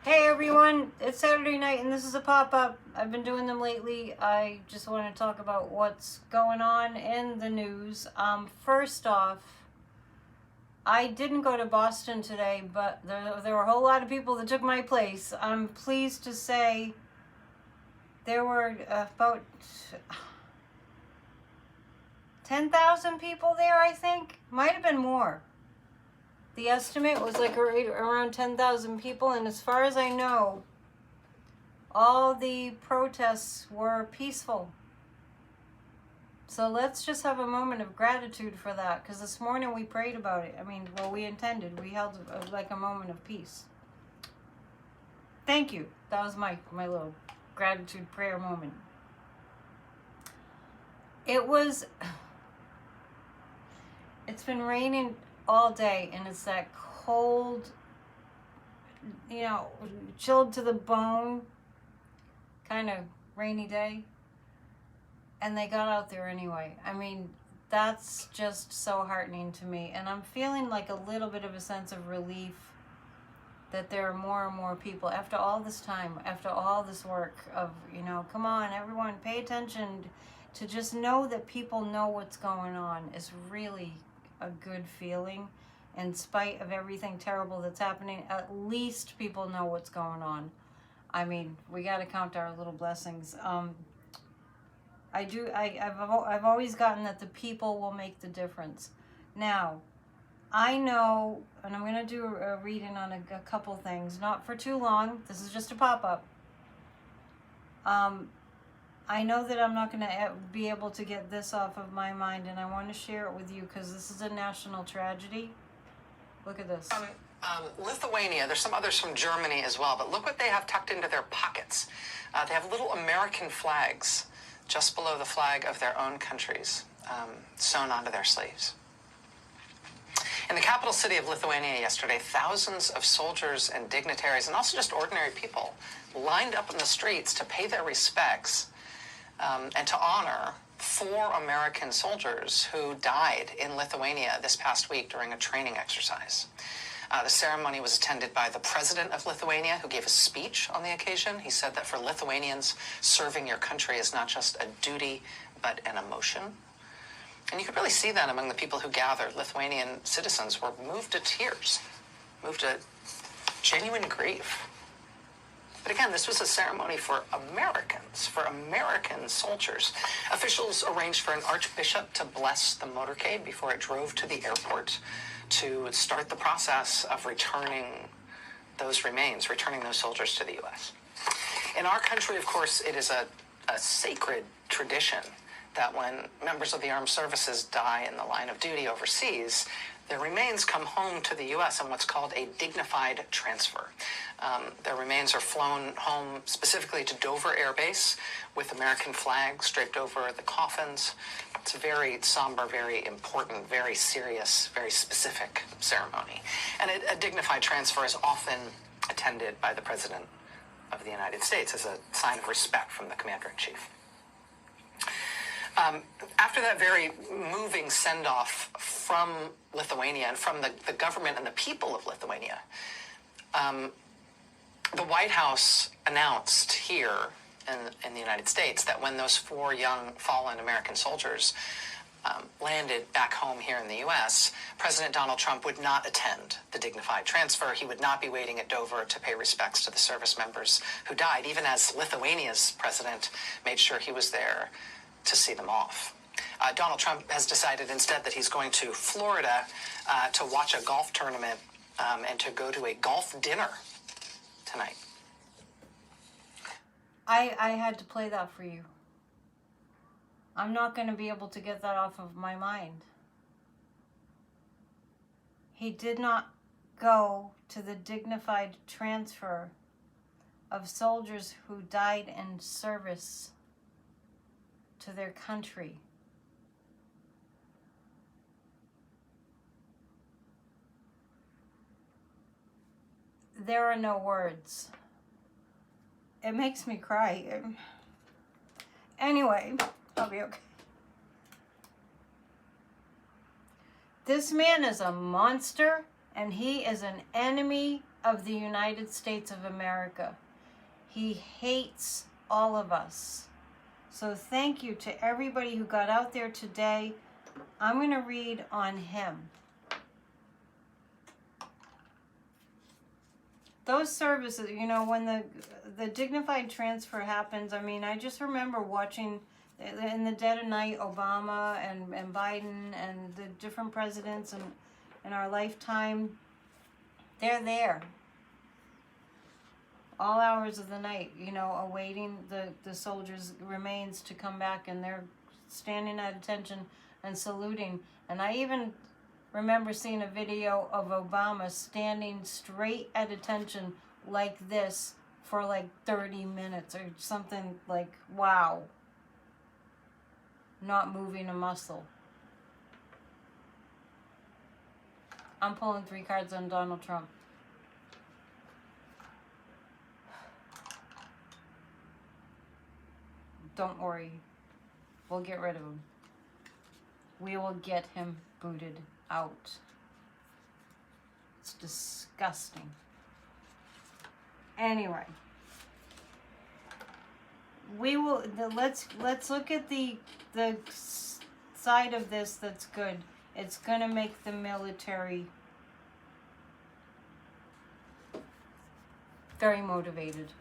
Hey everyone, it's Saturday night and this is a pop-up. I've been doing them lately. I just want to talk about what's going on in the news. First off, I didn't go to Boston today, but there were a whole lot of people that took my place. I'm pleased to say there were about 10,000 people there, I think. Might have been more. The estimate was like around 10,000 people, and as far as I know, all the protests were peaceful. So let's just have a moment of gratitude for that, because this morning we prayed about it. I mean, well, we intended. We held like a moment of peace. Thank you. That was my little gratitude prayer moment. It's been raining all day, and it's that cold, chilled to the bone kind of rainy day, and they got out there anyway. I mean, that's just so heartening to me, and I'm feeling like a little bit of a sense of relief that there are more and more people after all this time, after all this work of, come on everyone, pay attention. To just know that people know what's going on is really a good feeling. In spite of everything terrible that's happening, at least people know what's going on. I mean, we got to count our little blessings. I've always gotten that the people will make the difference. Now, I know, and I'm going to do a reading on a couple things, not for too long. This is just a pop-up. I know that I'm not going to be able to get this off of my mind, and I want to share it with you because this is a national tragedy. Look at this. Lithuania, there's some others from Germany as well, but look what they have tucked into their pockets. They have little American flags just below the flag of their own countries, sewn onto their sleeves. In the capital city of Lithuania yesterday, thousands of soldiers and dignitaries, and also just ordinary people, lined up in the streets to pay their respects and to honor 4 American soldiers who died in Lithuania this past week during a training exercise. The ceremony was attended by the president of Lithuania, who gave a speech on the occasion. He said that for Lithuanians, serving your country is not just a duty, but an emotion. And you could really see that among the people who gathered. Lithuanian citizens were moved to tears, moved to genuine grief. But again, this was a ceremony for Americans, for American soldiers. Officials arranged for an archbishop to bless the motorcade before it drove to the airport to start the process of returning those remains, returning those soldiers to the U.S. In our country, of course, it is a sacred tradition that when members of the armed services die in the line of duty overseas, their remains come home to the U.S. on what's called a dignified transfer. Their remains are flown home specifically to Dover Air Base with American flags draped over the coffins. It's a very somber, very important, very serious, very specific ceremony. And a dignified transfer is often attended by the President of the United States as a sign of respect from the Commander-in-Chief. After that very moving send-off from Lithuania and from the government and the people of Lithuania, the White House announced here in the United States that when those 4 young fallen American soldiers landed back home here in the U.S., President Donald Trump would not attend the dignified transfer. He would not be waiting at Dover to pay respects to the service members who died, even as Lithuania's president made sure he was there to see them off. Donald Trump has decided instead that he's going to Florida to watch a golf tournament and to go to a golf dinner tonight. I had to play that for you. I'm not going to be able to get that off of my mind. He did not go to the dignified transfer of soldiers who died in service to their country. There are no words. It makes me cry. Anyway, I'll be okay. This man is a monster, and he is an enemy of the United States of America. He hates all of us. So thank you to everybody who got out there today. I'm going to read on him. Those services, you know, when the dignified transfer happens, I mean, I just remember watching in the dead of night, Obama and Biden and the different presidents in our lifetime, they're there. All hours of the night, you know, awaiting the soldiers' remains to come back, and they're standing at attention and saluting. And I even remember seeing a video of Obama standing straight at attention like this for like 30 minutes or something, like, wow. Not moving a muscle. I'm pulling 3 cards on Donald Trump. Don't worry. We'll get rid of him. We will get him booted out. It's disgusting. Anyway. We will, let's look at the side of this that's good. It's going to make the military very motivated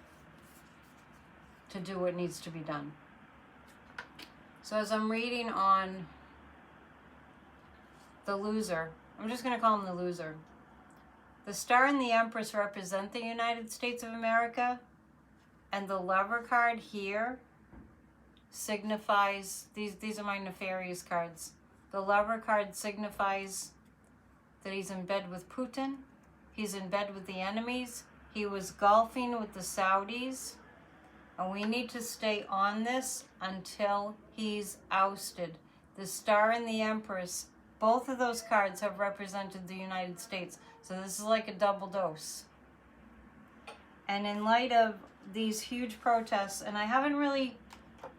to do what needs to be done. So as I'm reading on the loser, I'm just going to call him the loser. The Star and the Empress represent the United States of America, and the Lover card here signifies, these are my nefarious cards. The Lover card signifies that he's in bed with Putin, he's in bed with the enemies, he was golfing with the Saudis, and we need to stay on this until he's ousted. The Star and the Empress, both of those cards have represented the United States. So this is like a double dose. And in light of these huge protests, and I haven't really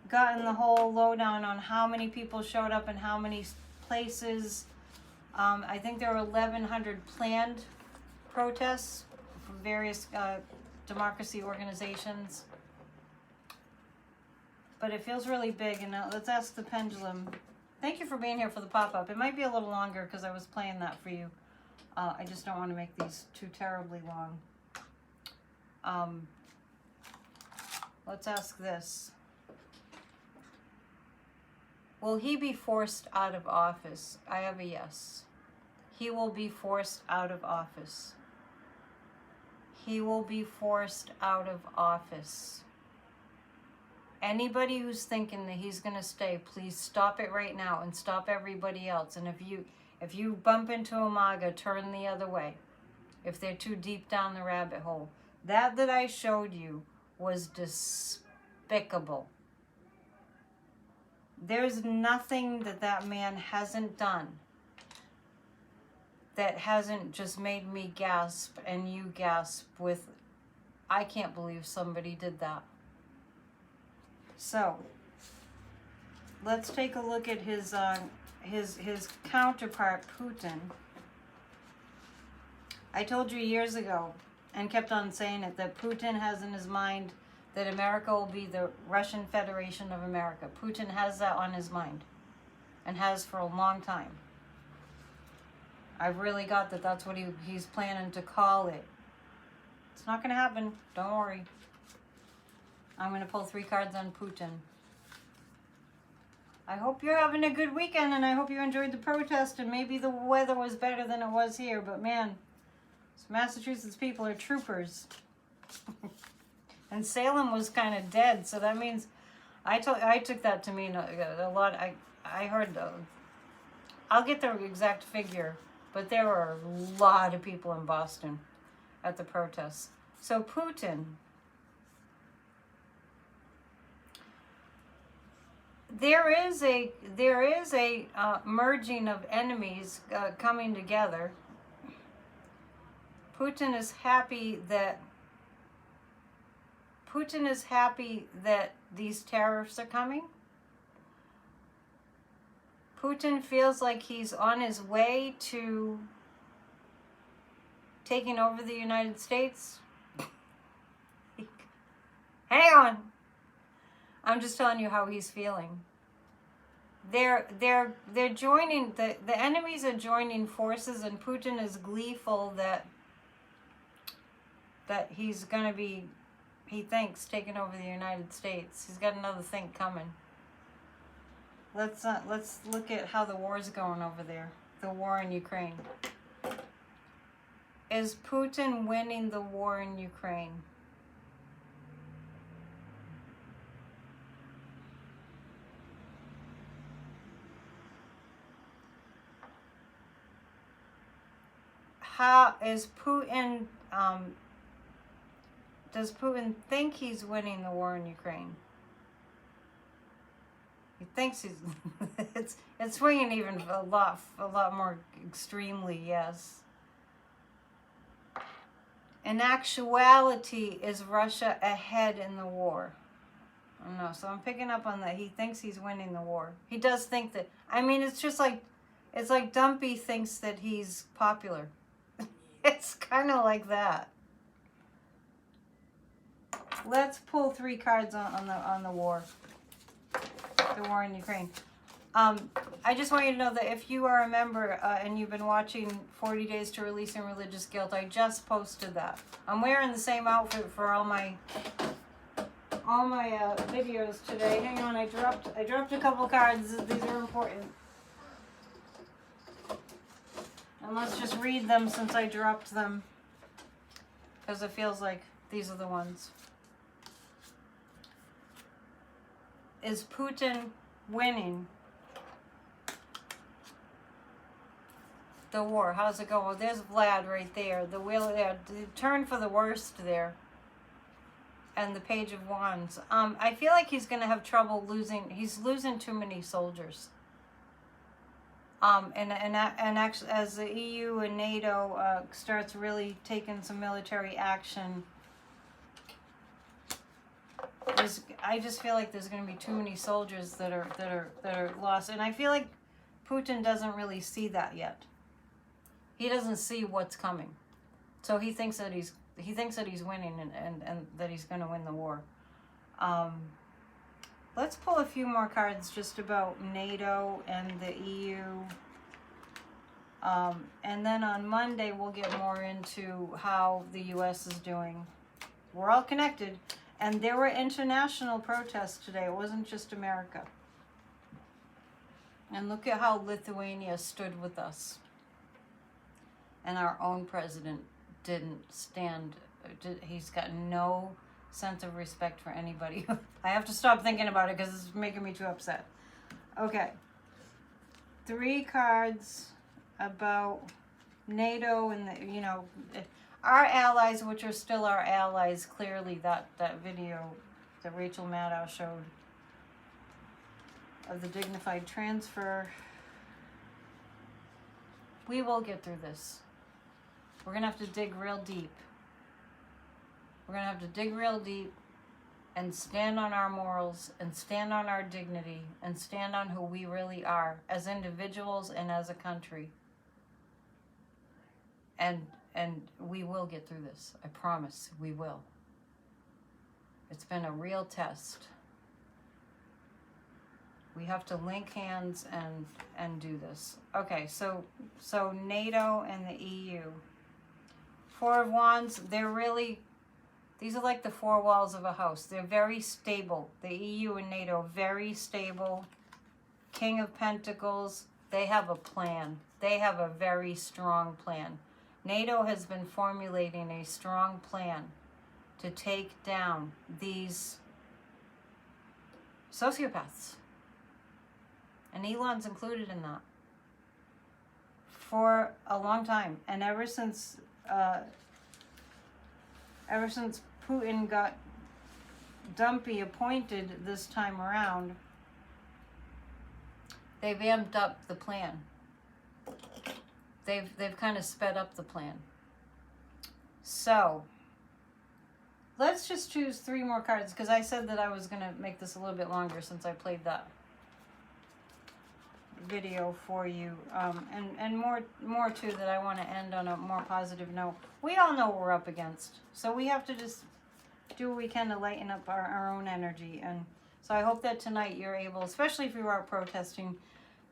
gotten the whole lowdown on how many people showed up in how many places. I think there were 1,100 planned protests from various democracy organizations. But it feels really big, and let's ask the pendulum. Thank you for being here for the pop-up. It might be a little longer because I was playing that for you. I just don't want to make these too terribly long. Let's ask this. Will he be forced out of office? I have a yes. He will be forced out of office. He will be forced out of office. Anybody who's thinking that he's going to stay, please stop it right now and stop everybody else. And if you bump into a MAGA, turn the other way. If they're too deep down the rabbit hole. That I showed you was despicable. There's nothing that man hasn't done that hasn't just made me gasp and you gasp with, I can't believe somebody did that. So, let's take a look at his counterpart, Putin. I told you years ago, and kept on saying it, that Putin has in his mind that America will be the Russian Federation of America. Putin has that on his mind, and has for a long time. I've really got that that's what he's planning to call it. It's not going to happen. Don't worry. I'm going to pull 3 cards on Putin. I hope you're having a good weekend, and I hope you enjoyed the protest, and maybe the weather was better than it was here, but man, Massachusetts people are troopers. And Salem was kind of dead, so that means I took that to mean a lot. I heard, I'll get the exact figure, but there were a lot of people in Boston at the protests. So Putin, there is a merging of enemies coming together. Putin is happy that these tariffs are coming. Putin feels like he's on his way to taking over the United States. Hang on. I'm just telling you how he's feeling. They're joining, the enemies are joining forces, and Putin is gleeful that he's going to be, he thinks, taking over the United States. He's got another thing coming. Let's look at how the war's going over there. The war in Ukraine. Is Putin winning the war in Ukraine? How is Putin, does Putin think he's winning the war in Ukraine? He thinks he's, it's swinging even a lot more extremely, yes. In actuality, is Russia ahead in the war? I don't know, so I'm picking up on that. He thinks he's winning the war. He does think that, I mean, it's just like, it's like Dumpy thinks that he's popular. It's kind of like that. Let's pull 3 cards on the war. The war in Ukraine. I just want you to know that if you are a member and you've been watching 40 Days to Releasing Religious Guilt, I just posted that. I'm wearing the same outfit for all my videos today. Hang on, I dropped a couple cards. These are important. And let's just read them since I dropped them, because it feels like these are the ones. Is Putin winning the war? How's it going? Well, there's Vlad right there. The wheel, turn for the worst there. And the Page of Wands. I feel like he's going to have trouble losing. He's losing too many soldiers. And actually, as the EU and NATO starts really taking some military action, I just feel like there's going to be too many soldiers that are lost, and I feel like Putin doesn't really see that yet. He doesn't see what's coming, so he thinks that he's winning and that he's going to win the war. Let's pull a few more cards just about NATO and the EU. And then on Monday, we'll get more into how the U.S. is doing. We're all connected. And there were international protests today. It wasn't just America. And look at how Lithuania stood with us. And our own president didn't stand. He's got no sense of respect for anybody. I have to stop thinking about it because it's making me too upset. Okay. 3 cards about NATO and our allies, which are still our allies. Clearly, that video that Rachel Maddow showed of the dignified transfer. We will get through this. We're gonna have to dig real deep. We're going to have to dig real deep and stand on our morals and stand on our dignity and stand on who we really are as individuals and as a country. And we will get through this. I promise we will. It's been a real test. We have to link hands and do this. Okay, so NATO and the EU. 4 of Wands, these are like the 4 walls of a house. They're very stable. The EU and NATO, very stable. King of Pentacles, they have a plan. They have a very strong plan. NATO has been formulating a strong plan to take down these sociopaths. And Elon's included in that. For a long time. And ever since Putin got Dumpy appointed this time around, they've amped up the plan. They've kind of sped up the plan. So let's just choose 3 more cards, because I said that I was going to make this a little bit longer since I played that. video for you, and more too, that I want to end on a more positive note. We all know what we're up against, so we have to just do what we can to lighten up our own energy. And so I hope that tonight you're able, especially if you are protesting,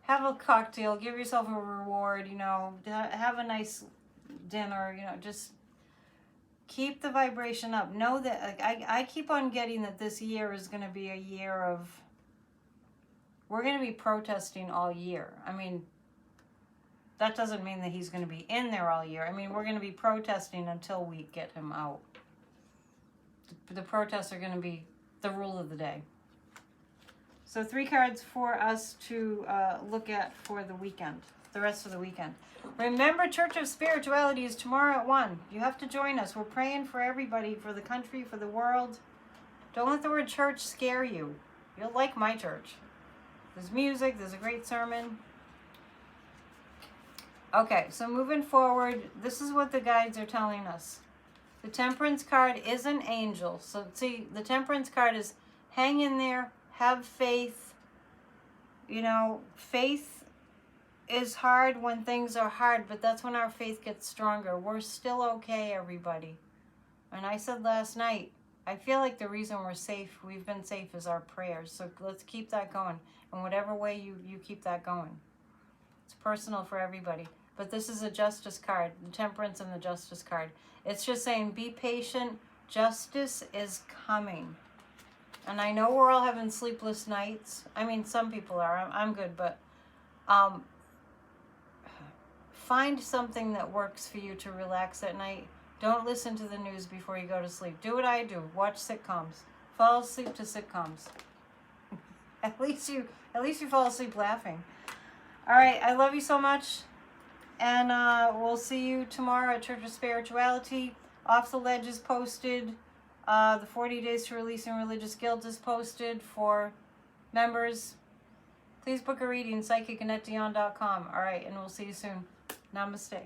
have a cocktail, give yourself a reward, you know, have a nice dinner, you know, just keep the vibration up. Know that, like, I keep on getting that this year is going to be a year of, we're going to be protesting all year. I mean, that doesn't mean that he's going to be in there all year. I mean, we're going to be protesting until we get him out. The protests are going to be the rule of the day. So 3 cards for us to look at for the weekend, the rest of the weekend. Remember, Church of Spirituality is tomorrow at 1. You have to join us. We're praying for everybody, for the country, for the world. Don't let the word church scare you. You'll like my church. There's music. There's a great sermon. Okay, so moving forward, this is what the guides are telling us. The Temperance card is an angel. So see, the Temperance card is hang in there, have faith. You know, faith is hard when things are hard, but that's when our faith gets stronger. We're still okay, everybody. And I said last night, I feel like the reason we're safe, we've been safe, is our prayers. So let's keep that going. In whatever way you keep that going. It's personal for everybody. But this is a Justice card, the Temperance and the Justice card. It's just saying, be patient. Justice is coming. And I know we're all having sleepless nights. I mean, some people are. I'm good, but find something that works for you to relax at night. Don't listen to the news before you go to sleep. Do what I do. Watch sitcoms. Fall asleep to sitcoms. At least you fall asleep laughing. All right, I love you so much. And we'll see you tomorrow at Church of Spirituality. Off the Ledge is posted. The 40 Days to Releasing Religious Guilt is posted for members. Please book a reading, psychic@netion.com. All right, and we'll see you soon. Namaste.